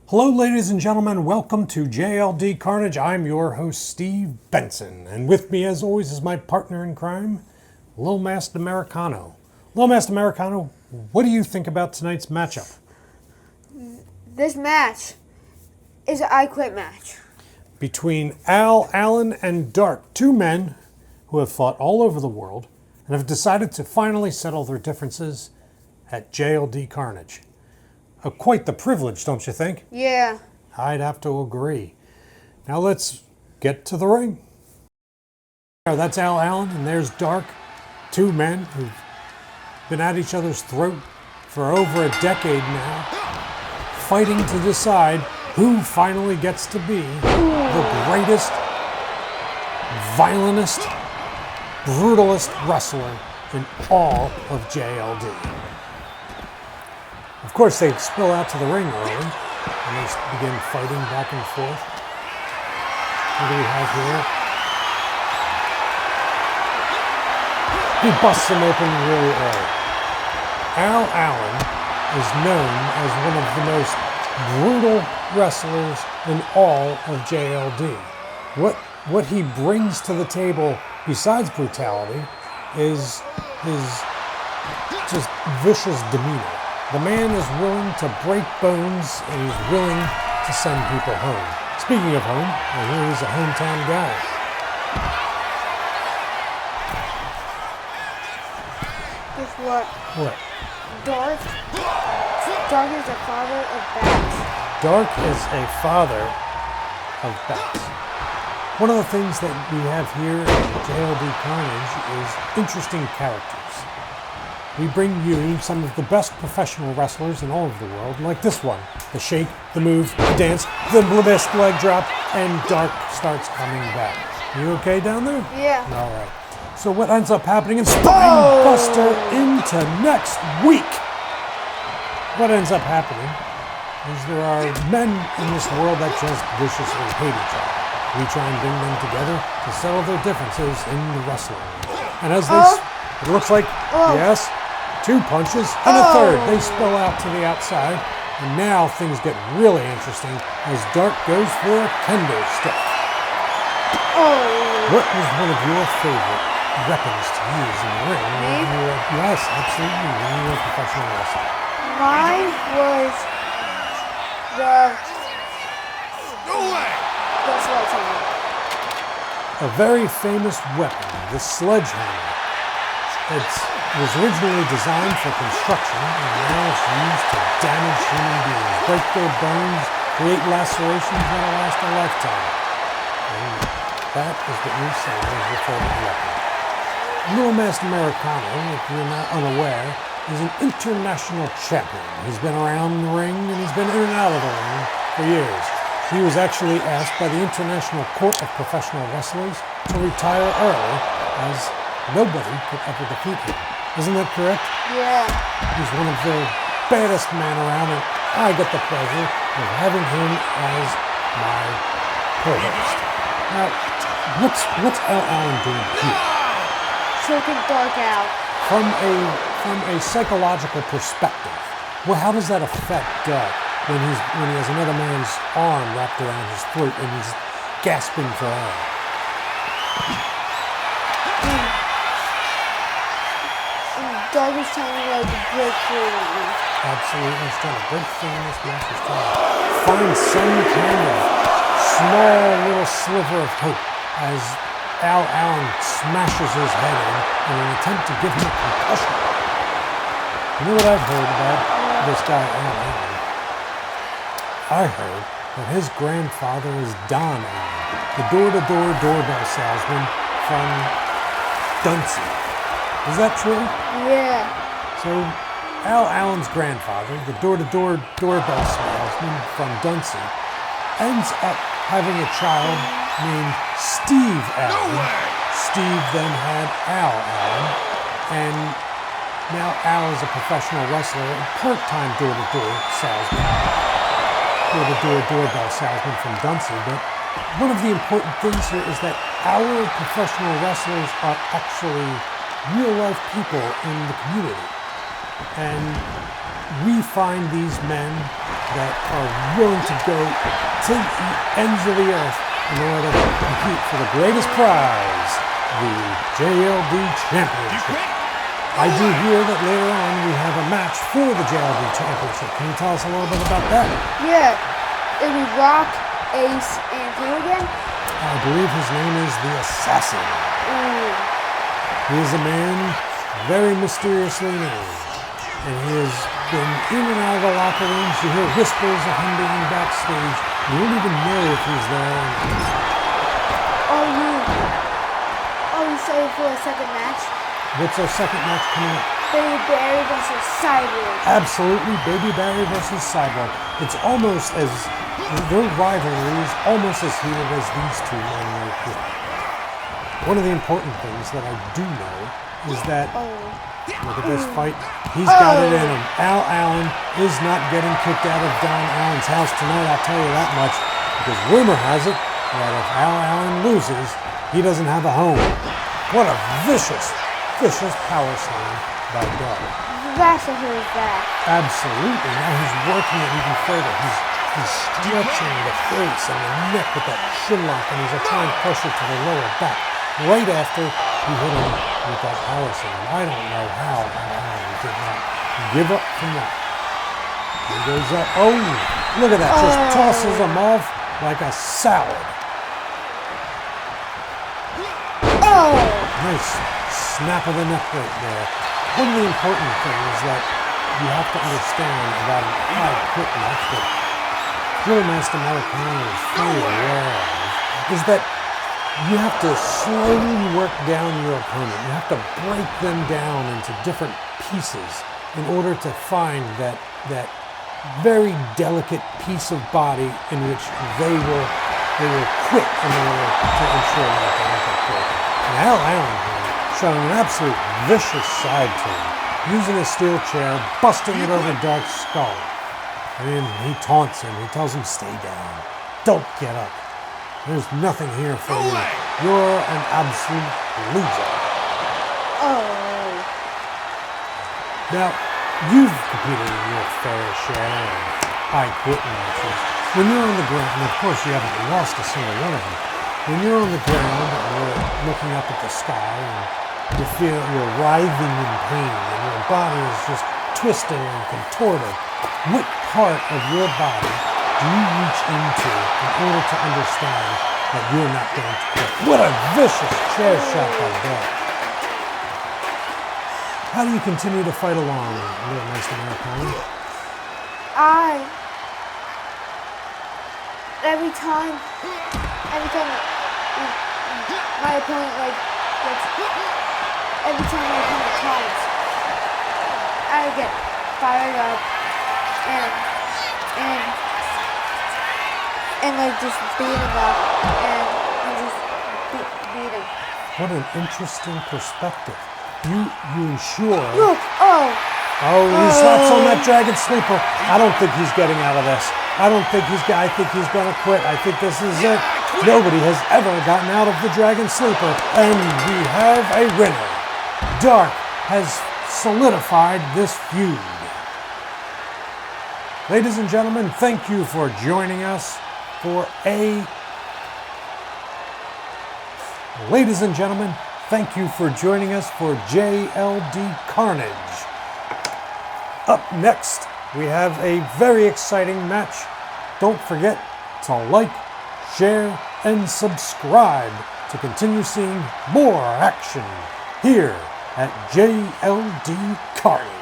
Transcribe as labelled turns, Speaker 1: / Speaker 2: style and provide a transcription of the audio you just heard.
Speaker 1: Hello, ladies and gentlemen. Welcome to JLD Carnage. I'm your host, Steve Benson. And with me, as always, is my partner in crime, Little Master Americano. Little Master Americano, what do you think about tonight's matchup?
Speaker 2: This match is an I Quit match.
Speaker 1: Between Alen, and Dark, two men who have fought all over the world and have decided to finally settle their differences at JLD Carnage. Quite the privilege, don't you think?
Speaker 2: Yeah.
Speaker 1: I'd have to agree. Now let's get to the ring. That's Alen, and there's Dark. Two men who've been at each other's throat for over a decade now, fighting to decide who finally gets to be the greatest, violentest, brutalest wrestler in all of JLD. Of course, they spill out to the ring early, and they begin fighting back and forth. What do we have here? He busts him open really early. Alen is known as one of the most brutal wrestlers in all of JLD. What he brings to the table, besides brutality, is his just vicious demeanor. The man is willing to break bones, and he's willing to send people home. Speaking of home, here he's a hometown guy.
Speaker 2: Guess what?
Speaker 1: What?
Speaker 2: Dark is the father of bats.
Speaker 1: Dark is a father of bats. One of the things that we have here at JLD Carnage is interesting characters. We bring you some of the best professional wrestlers in all of the world, like this one. The shake, the move, the dance, the missed leg drop, and Dark starts coming back. You okay down there?
Speaker 2: Yeah.
Speaker 1: All right. So what ends up happening is Spine Buster into next week. What ends up happening is there are men in this world that just viciously hate each other. We try and bring them together to settle their differences in the wrestling. And as it looks like, yes, two punches and a third. They spill out to the outside, and now things get really interesting as Dark goes for a kendo stick. What was one of your favorite weapons to use in the ring? Yes, absolutely. When you were a professional wrestler.
Speaker 2: Mine was the sledgehammer.
Speaker 1: A very famous weapon, the sledgehammer. It was originally designed for construction, and now it's used to damage human beings, break their bones, create lacerations that'll last a lifetime. And that is what you say is your favorite weapon. Little Master Americano, if you're not unaware, is an international champion. He's been around the ring, and he's been in and out of the ring for years. He was actually asked by the International Court of Professional Wrestlers to retire early, as nobody could ever defeat him. Isn't that correct?
Speaker 2: Yeah.
Speaker 1: He's one of the baddest men around, and I get the pleasure of having him as my co-host. Now, what's Alen doing here?
Speaker 2: Choking Dark out.
Speaker 1: From a psychological perspective, well, how does that affect Dark when he has another man's arm wrapped around his throat and he's gasping for air?
Speaker 2: Dark is trying to break through.
Speaker 1: Absolutely, he's trying to break through in this match. He's trying to find some kind of small little sliver of hope as Alen smashes his head in an attempt to give him a concussion. You know what I've heard about this guy, Alen? I heard that his grandfather is Don Alen, the door-to-door doorbell salesman from Duncy. Is that true?
Speaker 2: Yeah.
Speaker 1: So, Alen's grandfather, the door-to-door doorbell salesman from Duncy, ends up having a child named Steve Alen. Steve then had Alen, and now Al is a professional wrestler and part-time door-to-door salesman, door-to-door doorbell salesman from Duncy. But one of the important things here is that our professional wrestlers are actually real-life people in the community. And we find these men that are willing to go to the ends of the earth in order to compete for the greatest prize, the JLD Championship. I do hear that later on we have a match for the JLD Championship. Can you tell us a little bit about that?
Speaker 2: Yeah. It'll be Rock, Ace, and who again?
Speaker 1: I believe his name is the Assassin.
Speaker 2: Ooh.
Speaker 1: He is a man very mysteriously named, and he has been in and out of the locker rooms. You hear whispers of him being backstage. You don't even know if he's there or not.
Speaker 2: You say for a second match?
Speaker 1: What's our second match coming up?
Speaker 2: Baby Barry versus Cyborg.
Speaker 1: Absolutely, Baby Barry versus Cyborg. It's almost as, their rivalry is almost as heated as these two men right here. One of the important things that I do know is that, look at this fight, he's got it in him. Alen is not getting kicked out of Don Allen's house tonight, I'll tell you that much, because rumor has it that if Alen loses, he doesn't have a home. What a vicious power slam by Doug.
Speaker 2: That's a his back.
Speaker 1: Absolutely. Now he's working it even further. He's stretching the face and the neck with that chin lock, and he's applying pressure to the lower back right after he hit him with that power slam. I don't know how Alen did not give up from that. He goes up. Oh, look at that. Just tosses him off like a salad. Nice snap of the neck right there. One of the important things that you have to understand about an high quit match that Master Americano is fully aware of is that you have to slowly work down your opponent. You have to break them down into different pieces in order to find that very delicate piece of body in which they will quit in order to ensure that they don't get killed. Now Alen here showing an absolute vicious side to him, using a steel chair, busting it over Dark's skull. And he taunts him. He tells him, stay down. Don't get up. There's nothing here for you. You're an absolute loser. Now, you've competed in your fair share of high quit matches. When you're on the ground, and of course you haven't lost a single one of them, when you're on the ground and you're looking up at the sky and you feel you're writhing in pain and your body is just twisting and contorted, what part of your body do you reach into in order to understand that you're not going to quit? What a vicious chair shot by Doug. How do you continue to fight along, little Master Americano?
Speaker 2: Every time my opponent tries, I get fired up and just beat him up and just beat him.
Speaker 1: What an interesting perspective. You ensure.
Speaker 2: Look,
Speaker 1: he slaps on that Dragon Sleeper. I don't think he's getting out of this. I think he's going to quit. I think this is it. Nobody has ever gotten out of the Dragon Sleeper. And we have a winner. Dark has solidified this feud. Ladies and gentlemen, thank you for joining us for JLD Carnage. Up next, we have a very exciting match. Don't forget to like, share, and subscribe to continue seeing more action here at JLD Carnage.